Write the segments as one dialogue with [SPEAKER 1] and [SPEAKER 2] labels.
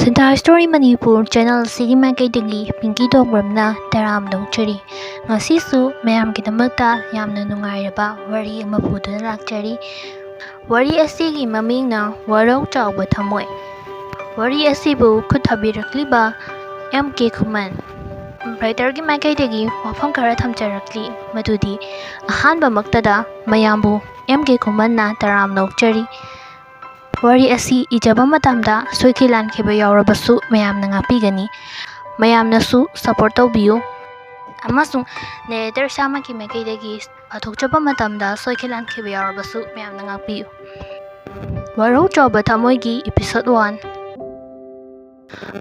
[SPEAKER 1] Santa Story Manipur channel sigi maikaidagi Pinky Tongbramna taram dongchari. Ngasisu mayamgidamata yamna nungairaba wari ama puduna lakchari. Wari asigi mamingna Warou Chaoba Thamoi. Wari asibu khuthabirakliba MK Khuman. Writergi maikaidagi wafam khara thamcharakli madudi ahanba maktada mayambu MK Khumanna taram dongchari. Wari asi ijaba matamda soikilan khiba yaurabasu mayamna ngapigani mayamnasu support tawbiyu amasung narrator samaki maikaidagi pathokchaba matamda soikilan khiba yaurabasu mayamna ngapiyu. Warou Chaoba Thamoigi episode 1.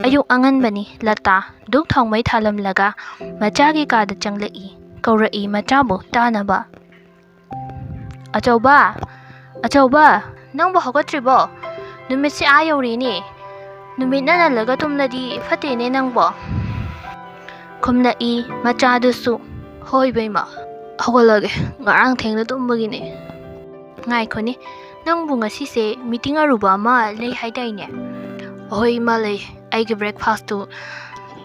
[SPEAKER 1] Ayuk anganbani lata duk Thamoi thalamlaga machagi kada changlai kaurai machabu tanaba. Chaoba Nangba hagatribo numit si ayaw rini numit na nalaga tumnadi fatene nangbo kumnai machadusu hoy bayma hagalage ngarang thengna tumbagine ngai khoni nangbu ngasi se meeting aruba ma lei haidai ne hoy ma lei aigi breakfast tu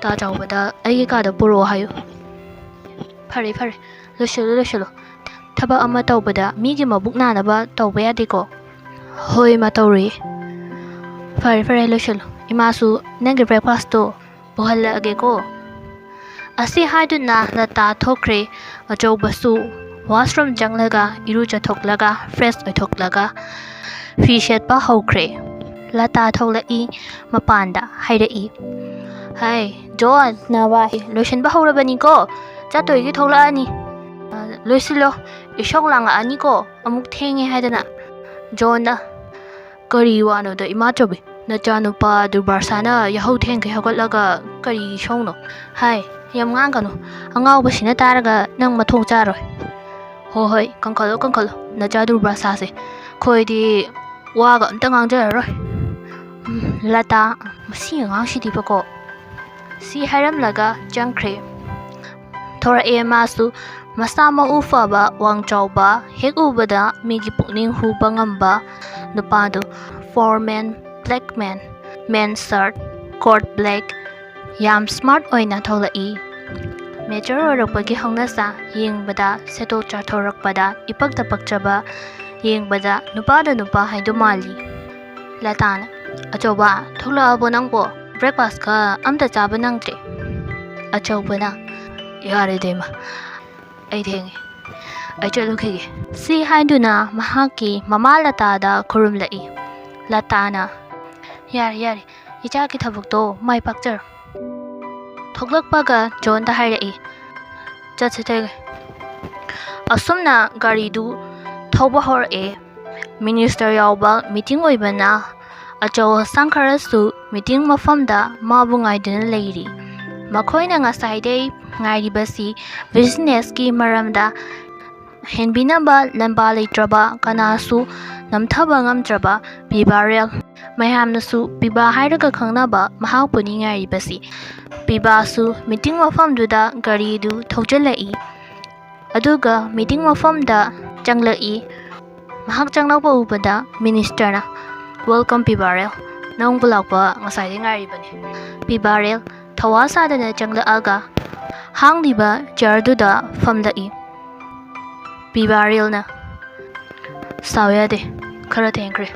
[SPEAKER 1] ta jawbada aigi ka da puro hayo phare losholo thaba ama tawbada migi mabuk na ba tawba yade ko Hoi matauri. Fare losholo. Imasu nangi breakfast to buhala ageko. Asi haiduna lata thokre ajobasu washroom janglaga iruja thoklaga fresh thoklaga fishet pa hokre. Lata thoklai mapanda haidai. Hai John nawahi lotion ba horabani ko. Chatoigi thoklani. Loisilo ishok langa ani ko amuk thenge haidana. John Kari wano da imachobi na chanu pa durbarsana yahau theng kay hagalaga kari shongno. Hai, yam ngangano. Angaw ba sina taraga nang mathong charoy. Hoy, kangkalo na cha durbarsa se. Khoi di waga antangang jaroy. Lata masi ngang shidi pa ko. Si haram laga jangkre. Thora masu masama ufa ba wang Chaoba hek ubada migi pukning huba ngamba nupado 4-man black man shirt court black yam smart oina tholai major orakpagi hongnasa yengbada seto chathorakpada ipagta pakchaba yengbada nupa haidu mali latana Chaoba thola abo nangbo breakfast ka amta chaba nangtre Chaoba na yare dema ai thenge ai chalukhe si haiduna mahaki mama latada khurumlai latana yare icha ki thabuk to mai pakchar thoklakpaga John ta hairai chathete asumna gari du thoba hor minister yauba meeting oibana acho sankharasu meeting mafamda mabungai dina leiri makoina ngasai dei ngairi basi business ki maramda henbinaba lamba leitraba kanasu namthaba ngamtraba pibarel mayamnasu piba hairaga khangnaba mahapuni ngairi basi pibasu meeting mafamduda gari du thojlai aduga meeting mafamda changlai mahak changlapa ubada minister na welcome pibarel nang bulakpa ngasai ngairi bani pibarel thawasa dana changlaaga hangdiba jarduda famdai Pibaril na sawyade khara thengkre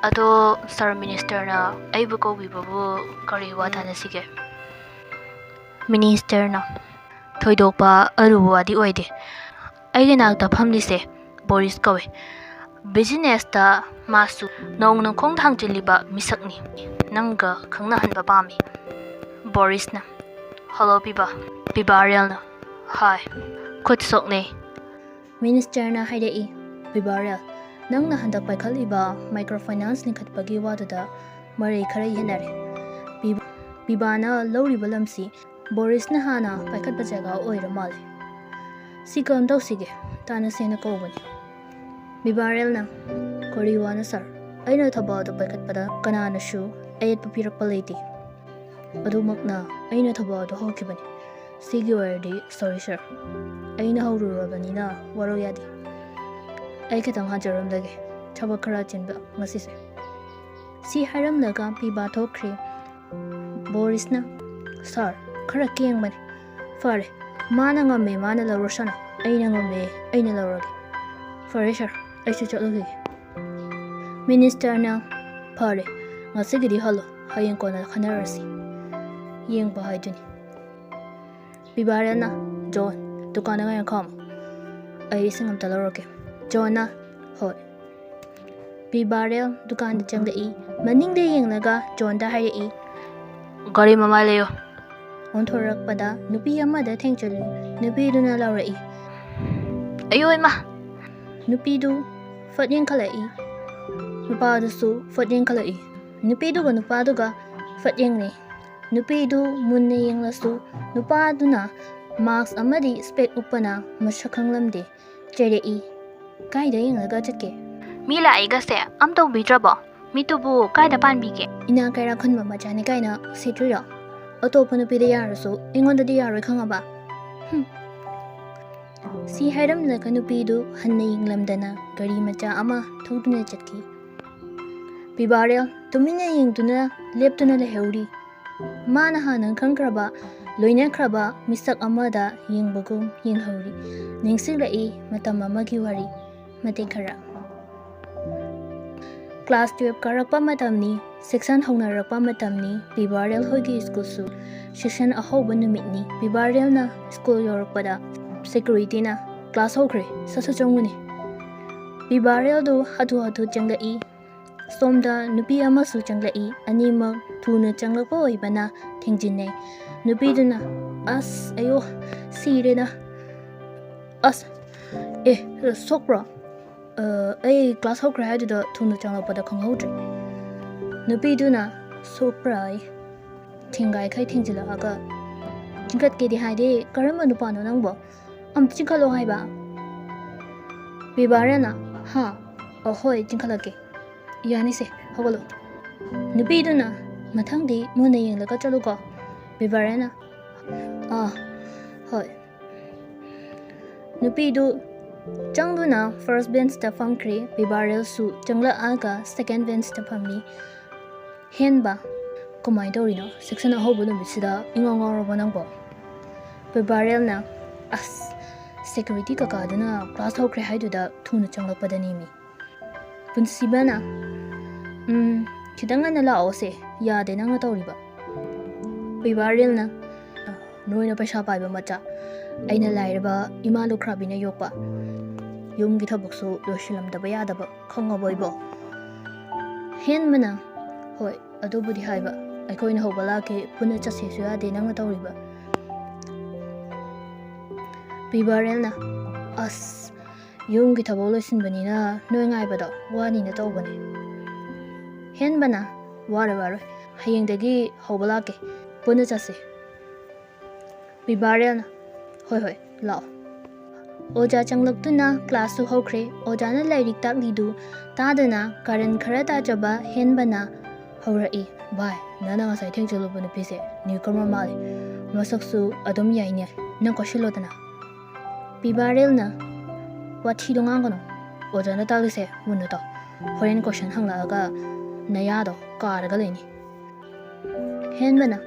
[SPEAKER 1] ado sir minister na aibu ko bibabu kari wathana sige minister na thoidokpa aruwadi oide aige nakta phamli se Boris kawe business ta masu nong khong thangchiliba misakni nangga khangna hanba pami Boris na hello Pibaril na hi khut sokne Minister na haidai Pibaril nang nahandak paikhaliba microfinance linkhatpagi wadada marai khara yenare Pibana loriba lamsi Boris na hana paikhatpa jaga oiramale sikam dosige tana sena kobani Pibaril na koriwana sir aina thabada paikhatpada kanana shu ayat papirakpa leiti adumakna aina thabada hokibani sigi wardi sorry sir aina haurubanina Warou yadi ai kitang hajaram dage thaba khara chinba ngasise Si haramlaga piba thokre. Borisna, sir, khara kengbane. Fare, mana ngame mana laurosana. Aina ngame, aina laurage. Fare sir, aisu chaloge. Minister na, fare, ngasigidi halo, hayeng kona khanarasi. Yeng ba haiduni. Bibare na, John, dukana ngayon kam. Ay singam talaroke. John na, hoy. Bibare dukan da chang da i. Maning de yeng naga John da hai i. Gari mama leyo. Onthorak pada nupi ama da theng chali. Nupi du na laura i. Ayo ma. Nupi du fat yeng khala i. Nupa du su fat yeng khala i. Nupi du ga fat yeng ne. Nupi du munne yeng la su. Nupa du na marks amadi spek upana masakang lamde. Jere i. Kai da yeng naga chake. Mila ai ga se am to bi trabo. Mi tu bu kai da pan bi ke. Ina kai ra khun ma cha ni kai na si tru ro. Auto panu pi da ya so ingon da ya ro khanga ba. Si hairam la kanu pi du hanne ying lam dana gari macha ama thuduna chatki. Bibarel tumina ying tuna lep tuna le heuri. Mana hanan khang kraba loina kraba misak amada ying bagum ying hauri. Ningsig la i matam amagi wari mate khara. Class 12 karakpa matamni section hongnarakpa matamni Bibarel hogi school su section ahoba numitni Bibarel na school yorakpada security na class hokre sasa chonguni Bibarel do hatu changla i somda nupi ama su changla i anima thuna changlakpa oibana thengjinne nupi duna as ayo sire na as sokra ay class hokra hadu da thunu changla pada khanghodri nupi duna soprai thingai khai thingjila aga jingkat ke di haide karama nupa no nangbo am chingkalo haiba Bibarena ha ohoi jingkalake yani se hogolo nupi duna mathang di muna yeng la ka chalu ko Bibarena hoi nupi du Changduna first bench ta famkre Bibarel su changla aga second bench ta famni henba komai dorino section ahobu no bisida ingongoro bonangbo Bibarel na as security ka kaduna class hokre haidu da thuna changla padani mi punsibana chidanga na lao se ya de nang tawriba Bibarel na noina paisa paiba macha aina lairaba imalu krabina yokpa yumgi thabuksu loshilam daba yadaba khongaboibo henmana hoi adubudi haiba aikoina hobala ke puna chase su ya de nang tawriba Bibarel na as yumgi thabolo sinbanina noi ngaibada wani na tawbane henbana ware hayengdagi hobala ke puna chase Bibarel na hoi lao Oja changlak tu na class su hokre oja na lairik tak lidu tadana karan khara ta jaba henbana haurai bai nana ngasai thengchalo bana pise newcomer mali masak su adom yaine nang ko shilodana Bibarel na wathi dongang kono oja na tagise muno to foreign question hangla aga naya do karaga leni henbana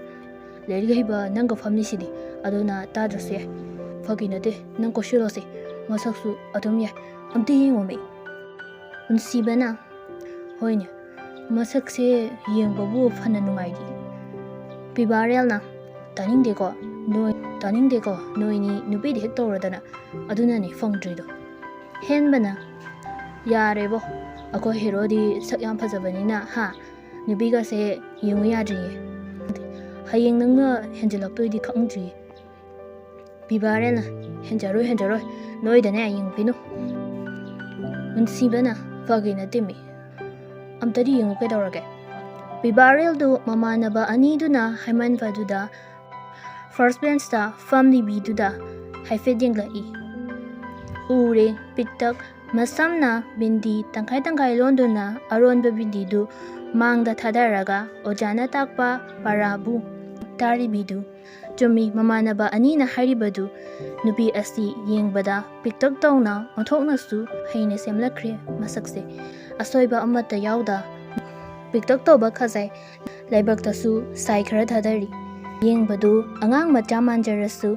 [SPEAKER 1] leriga hiba nang ko famni sidi aduna ta jose Fagina de nang ko shilose masaksu adom ya amti ngome unsibana hoine masakse yeng babu phana nungai di Bibarel na taning de ko noi ni nubi de toradana aduna ni fangdri do henbana yare bo ako hero di sakyam phajabani na ha nubi ga se yengu yadri hayeng nang na henjelak toi di khangdri Bibarel na henjaroi noi da na yeng pinu unsibana fagina timi amtari yengu ke dorage Bibarel do mamanaba ani duna haiman vaduda first bench ta family bi duda haifeding la i ure pitak masamna bindi tangkai londona aron ba bindi du mangda thadaraga ojana takpa parabu tari bidu Jumi mamanaba ani na haribadu nubi asi yengbada piktak tawna onthokna su haine semlakre masakse asoiba amata yauda ꯄꯤꯛꯇꯛ ꯇꯧꯕ ꯈꯖꯥꯏ ꯂꯥꯏꯕꯛꯇꯁꯨ ꯁꯥꯏ ꯈꯔ ꯊꯥꯗꯔꯤ ꯌꯦꯡꯕꯗꯨ ꯑꯉꯥꯡ ꯃꯆꯥ ꯃꯥꯟꯖꯔꯁꯨ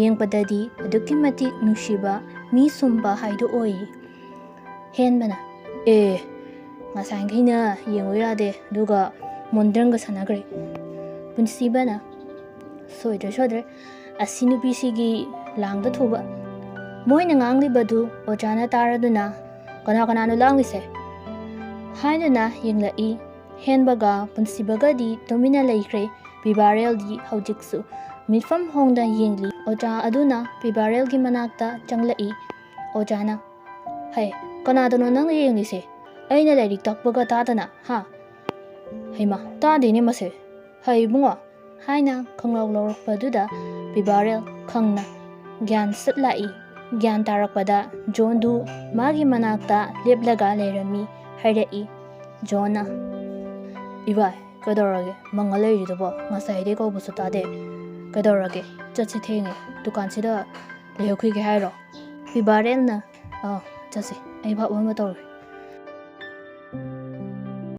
[SPEAKER 1] ꯌꯦꯡꯕꯗꯗꯤ ꯑꯗꯨꯛꯀꯤ ꯃꯇꯤꯛ ꯅꯨꯡꯁꯤꯕ ꯃꯤ ꯁꯨꯝꯕ ꯍꯥꯏꯗꯨ ꯑꯣꯏ ꯍꯦꯟꯕꯅ ꯉꯁꯥꯏꯈꯩꯅ ꯌꯦꯡꯉꯨ ꯌꯥꯗꯦ ꯑꯗꯨꯒ ꯃꯣꯟꯗ꯭ꯔꯪꯒ ꯁꯥꯟꯅꯈ꯭ꯔꯦ ꯄꯨꯟꯁꯤꯕꯅ ꯁꯣꯏꯗ꯭ꯔꯦ ꯑꯁꯤ ꯅꯨꯄꯤꯁꯤꯒꯤ ꯂꯥꯡꯗ ꯊꯨꯕ ꯃꯣꯏꯅ ꯉꯥꯡꯂꯤꯕꯗꯨ ꯑꯣꯖꯥꯅ ꯇꯥꯔꯗꯨꯅ ꯀꯅꯥꯅꯣ ꯂꯥꯡꯂꯤꯁꯦ ꯍꯥꯏꯗꯨꯅ ꯌꯦꯡꯂꯛꯏ ꯍꯦꯟꯕꯒ ꯄꯨꯟꯁꯤꯕꯒꯗꯤ ꯇꯨꯃꯤꯟꯅ ꯂꯩꯈ꯭ꯔꯦ ꯄꯤꯕꯥꯔꯦꯜꯗꯤ ꯍꯧꯖꯤꯛꯁꯨ ꯃꯤꯠꯐꯝ ꯍꯣꯡꯗ ꯌꯦꯡꯂꯤ ꯑꯣꯖꯥ ꯑꯗꯨꯅ ꯄꯤꯕꯥꯔꯦꯜꯒꯤ ꯃꯅꯥꯛꯇ ꯆꯪꯂꯛꯏ ꯑꯣꯖꯥꯅ ꯀꯅꯥꯗꯅꯣ ꯅꯪꯅ ꯌꯦꯡꯂꯤꯁꯦ ꯑꯩꯅ ꯂꯥꯏꯔꯤꯛ ꯇꯥꯛꯄꯒ ꯇꯥꯗꯅ ꯍꯩꯃꯥ ꯇꯥꯗꯦꯅꯦ ꯃꯁꯦ ꯏꯕꯨꯡꯉꯣ ꯍꯥꯏꯅ ꯈꯣꯡꯂꯥꯎ ꯂꯧꯔꯛꯄꯗꯨꯗ ꯄꯤꯕꯥꯔꯦꯜ ꯈꯪꯅ ꯒ꯭ꯌꯥꯟ ꯂꯥꯛꯏ ꯒ꯭ꯌꯥꯟ ꯇꯥꯔꯛꯄꯗ ꯖꯣꯟꯗꯨ ꯃꯥꯒꯤ ꯃꯅꯥꯛꯇ ꯂꯦꯞꯂꯒ ꯂꯩꯔꯝꯃꯤ ꯍꯥꯏꯔꯛꯏ ꯖꯣꯟꯅ ꯏꯕꯥꯏ ꯀꯩꯗꯧꯔꯒꯦ ꯃꯪꯉ ꯂꯩꯔꯤꯗꯨꯕꯣ ꯉꯁꯥꯏꯗꯩ ꯀꯧꯕꯁꯨ ꯇꯥꯗꯦ ꯀꯩꯗꯧꯔꯒꯦ ꯆꯠꯁꯤ ꯊꯦꯡꯉꯦ ꯗꯨꯀꯥꯟꯁꯤꯗ ꯂꯩꯍꯧꯈꯤꯒꯦ ꯍꯥꯏꯔꯣ ꯄꯤꯕꯥꯔꯦꯜꯅ ꯆꯠꯁꯤ ꯑꯩ ꯚꯥꯞ ꯑꯃ ꯇꯧꯔꯦ